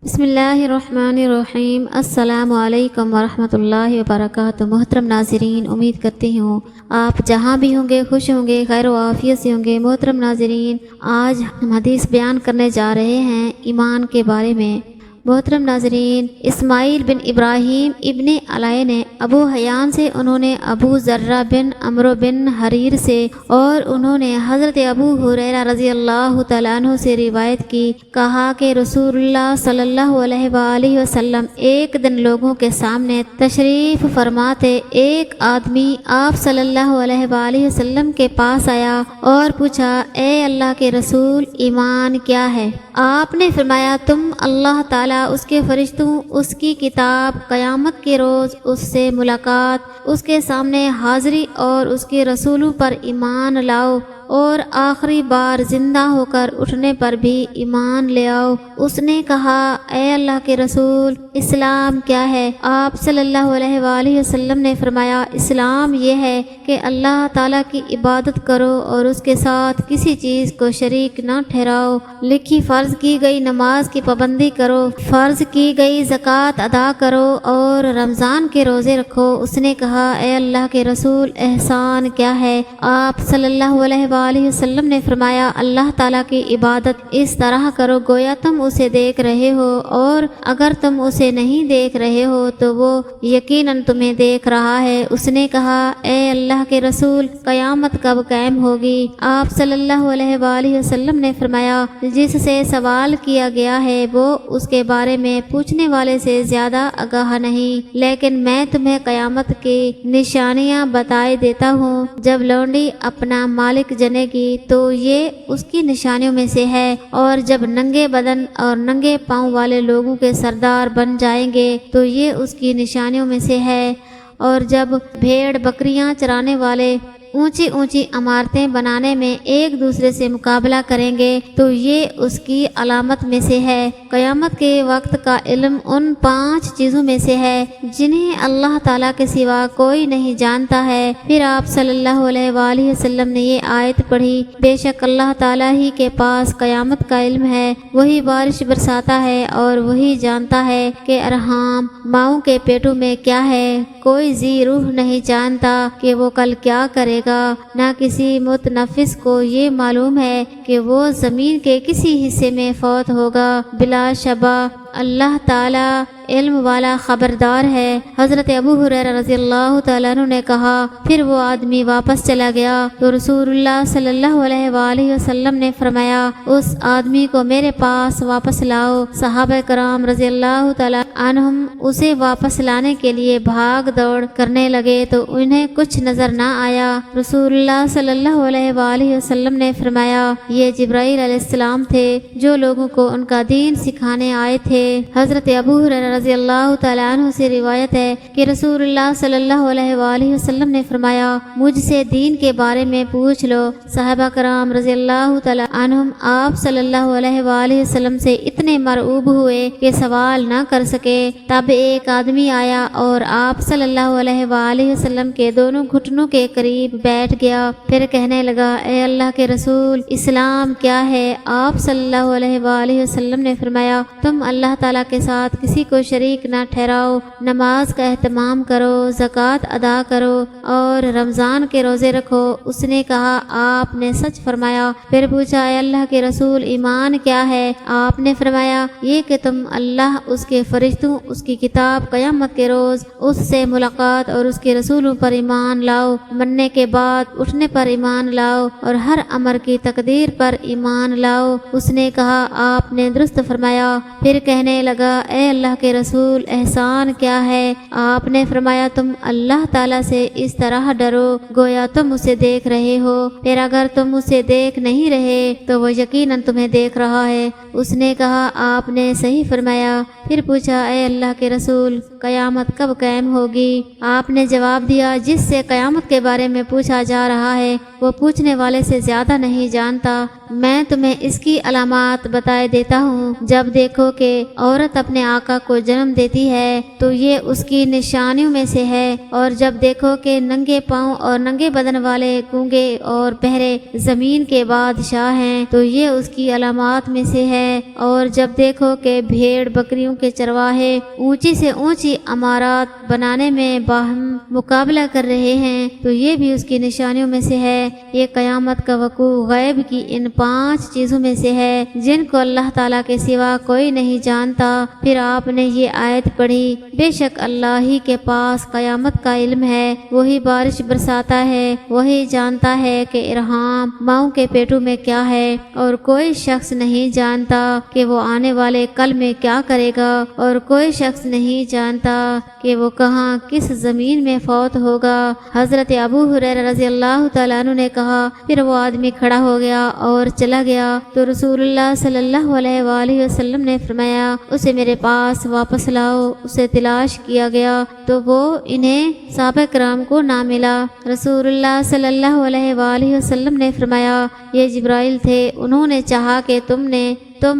بسم اللہ الرحمن الرحیم۔ السلام علیکم ورحمۃ اللہ وبرکاتہ۔ محترم ناظرین، امید کرتی ہوں آپ جہاں بھی ہوں گے خوش ہوں گے، خیر و عافیت سے ہوں گے۔ محترم ناظرین، آج ہم حدیث بیان کرنے جا رہے ہیں ایمان کے بارے میں۔ محترم ناظرین، اسماعیل بن ابراہیم ابن علیہ نے ابو حیان سے، انہوں نے ابو ذرہ بن عمرو بن حریر سے، اور انہوں نے حضرت ابو ہریرہ رضی اللہ تعالیٰ عنہ سے روایت کی، کہا کہ رسول اللہ صلی اللہ علیہ وآلہ وسلم ایک دن لوگوں کے سامنے تشریف فرما تھے۔ ایک آدمی آپ صلی اللہ علیہ وآلہ وسلم کے پاس آیا اور پوچھا، اے اللہ کے رسول، ایمان کیا ہے؟ آپ نے فرمایا، تم اللہ تعالیٰ، اس کے فرشتوں، اس کی کتاب، قیامت کے روز اس سے ملاقات، اس کے سامنے حاضری اور اس کے رسولوں پر ایمان لاؤ، اور آخری بار زندہ ہو کر اٹھنے پر بھی ایمان لے آؤ۔ اس نے کہا، اے اللہ کے رسول، اسلام کیا ہے؟ آپ صلی اللہ علیہ وآلہ وسلم نے فرمایا، اسلام یہ ہے کہ اللہ تعالیٰ کی عبادت کرو اور اس کے ساتھ کسی چیز کو شریک نہ ٹھہراؤ، لکھی فرض کی گئی نماز کی پابندی کرو، فرض کی گئی زکوٰۃ ادا کرو، اور رمضان کے روزے رکھو۔ اس نے کہا، اے اللہ کے رسول، احسان کیا ہے؟ آپ صلی اللہ علیہ وآلہ وسلم نے فرمایا، اللہ تعالیٰ کی عبادت اس طرح کرو گویا تم اسے دیکھ رہے ہو، اور اگر تم اسے نہیں دیکھ رہے ہو تو وہ یقیناً تمہیں دیکھ رہا ہے۔ اس نے کہا، اے اللہ کے رسول، قیامت کب قائم ہوگی؟ آپ صلی اللہ علیہ وآلہ وسلم نے فرمایا، جس سے سوال کیا گیا ہے وہ اس کے بارے میں پوچھنے والے سے زیادہ آگاہ نہیں، لیکن میں تمہیں قیامت کی نشانیاں بتائے دیتا ہوں۔ جب لونڈی اپنا مالک جنے گی تو یہ اس کی نشانیوں میں سے ہے، اور جب ننگے بدن اور ننگے پاؤں والے لوگوں کے سردار بن جائیں گے تو یہ اس کی نشانیوں میں سے ہے، اور جب بھیڑ بکریاں چرانے والے اونچی اونچی عمارتیں بنانے میں ایک دوسرے سے مقابلہ کریں گے تو یہ اس کی علامت میں سے ہے۔ قیامت کے وقت کا علم ان 5 چیزوں میں سے ہے جنہیں اللہ تعالیٰ کے سوا کوئی نہیں جانتا ہے۔ پھر آپ صلی اللہ علیہ وآلہ وسلم نے یہ آیت پڑھی، بے شک اللہ تعالیٰ ہی کے پاس قیامت کا علم ہے، وہی بارش برساتا ہے اور وہی جانتا ہے کہ ارحام، ماؤں کے پیٹوں میں کیا ہے۔ کوئی ذی روح نہیں جانتا کہ وہ کل کیا کرے گا، نہ کسی متنفس کو یہ معلوم ہے کہ وہ زمین کے کسی حصے میں فوت ہوگا۔ بلا شبہ اللہ تعالیٰ علم والا خبردار ہے۔ حضرت ابو ہریرہ رضی اللہ تعالیٰ عنہ نے کہا، پھر وہ آدمی واپس چلا گیا تو رسول اللہ صلی اللہ علیہ وآلہ وسلم نے فرمایا، اس آدمی کو میرے پاس واپس لاؤ۔ صحابہ کرام رضی اللہ تعالیٰ عنہم اسے واپس لانے کے لیے بھاگ دوڑ کرنے لگے تو انہیں کچھ نظر نہ آیا۔ رسول اللہ صلی اللہ علیہ وآلہ وسلم نے فرمایا، یہ جبرائیل علیہ السلام تھے جو لوگوں کو ان کا دین سکھانے آئے تھے۔ حضرت ابو ہریرہ رضی اللہ تعالیٰ عنہ سے روایت ہے کہ رسول اللہ صلی اللہ علیہ وآلہ وسلم نے فرمایا، مجھ سے دین کے بارے میں پوچھ لو۔ صحابہ کرام رضی اللہ تعالیٰ عنہم آپ صلی اللہ علیہ وآلہ وسلم سے اتنے مرعوب ہوئے کہ سوال نہ کر سکے۔ تب ایک آدمی آیا اور آپ صلی اللہ علیہ وآلہ وسلم کے دونوں گھٹنوں کے قریب بیٹھ گیا، پھر کہنے لگا، اے اللہ کے رسول، اسلام کیا ہے؟ آپ صلی اللہ علیہ وآلہ وسلم نے فرمایا، تم اللہ تعالیٰ کے ساتھ کسی کو شریک نہ ٹھہراؤ، نماز کا اہتمام کرو، زکوٰۃ ادا کرو، اور رمضان کے روزے رکھو۔ اس نے کہا، آپ نے سچ فرمایا۔ پھر پوچھا، اے اللہ کے رسول، ایمان کیا ہے؟ آپ نے فرمایا، یہ کہ تم اللہ، اس کے فرشتوں، اس کی کتاب، قیامت کے روز اس سے ملاقات اور اس کے رسولوں پر ایمان لاؤ، مرنے کے بعد اٹھنے پر ایمان لاؤ، اور ہر امر کی تقدیر پر ایمان لاؤ۔ اس نے کہا، آپ نے درست فرمایا۔ پھر کہنے لگا، اے اللہ کے رسول، احسان کیا ہے؟ آپ نے فرمایا، تم اللہ تعالیٰ سے اس طرح ڈرو گویا تم اسے دیکھ رہے ہو، پھر اگر تم اسے دیکھ نہیں رہے تو وہ یقیناً تمہیں دیکھ رہا ہے۔ اس نے کہا، آپ نے صحیح فرمایا۔ پھر پوچھا، اے اللہ کے رسول، قیامت کب قائم ہوگی؟ آپ نے جواب دیا، جس سے قیامت کے بارے میں پوچھا جا رہا ہے وہ پوچھنے والے سے زیادہ نہیں جانتا، میں تمہیں اس کی علامات بتائے دیتا ہوں۔ جب دیکھو کہ عورت اپنے آقا کو جنم دیتی ہے تو یہ اس کی نشانیوں میں سے ہے، اور جب دیکھو کہ ننگے پاؤں اور ننگے بدن والے گونگے اور بہرے زمین کے بادشاہ ہیں تو یہ اس کی علامات میں سے ہے، اور جب دیکھو کہ بھیڑ بکریوں کے چرواہے اونچی سے اونچی عمارات بنانے میں باہم مقابلہ کر رہے ہیں تو یہ بھی اس کی نشانیوں میں سے ہے۔ یہ قیامت کا وقوع غیب کی ان 5 چیزوں میں سے ہے جن کو اللہ تعالیٰ کے سوا کوئی نہیں جانتا۔ پھر آپ نے یہ آیت پڑھی، بے شک اللہ ہی کے پاس قیامت کا علم ہے، وہی بارش برساتا ہے، وہی جانتا ہے کہ ارحام ماؤں کے پیٹوں میں کیا ہے، اور کوئی شخص نہیں جانتا کہ وہ آنے والے کل میں کیا کرے گا، اور کوئی شخص نہیں جانتا کہ وہ کہاں کس زمین میں فوت ہوگا۔ حضرت ابو ہریرہ رضی اللہ تعالیٰ عنہ نے کہا، پھر وہ آدمی کھڑا ہو گیا اور چلا گیا تو رسول اللہ صلی اللہ علیہ وآلہ وسلم نے فرمایا، اسے میرے پاس واپس لاؤ۔ اسے تلاش کیا گیا تو وہ انہیں صحابہ کرام کو نہ ملا۔ رسول اللہ صلی اللہ علیہ وآلہ وسلم نے فرمایا، یہ جبرائیل تھے، انہوں نے چاہا کہ تم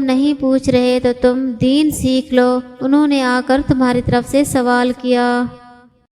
نہیں پوچھ رہے تو تم دین سیکھ لو، انہوں نے آ کر تمہاری طرف سے سوال کیا۔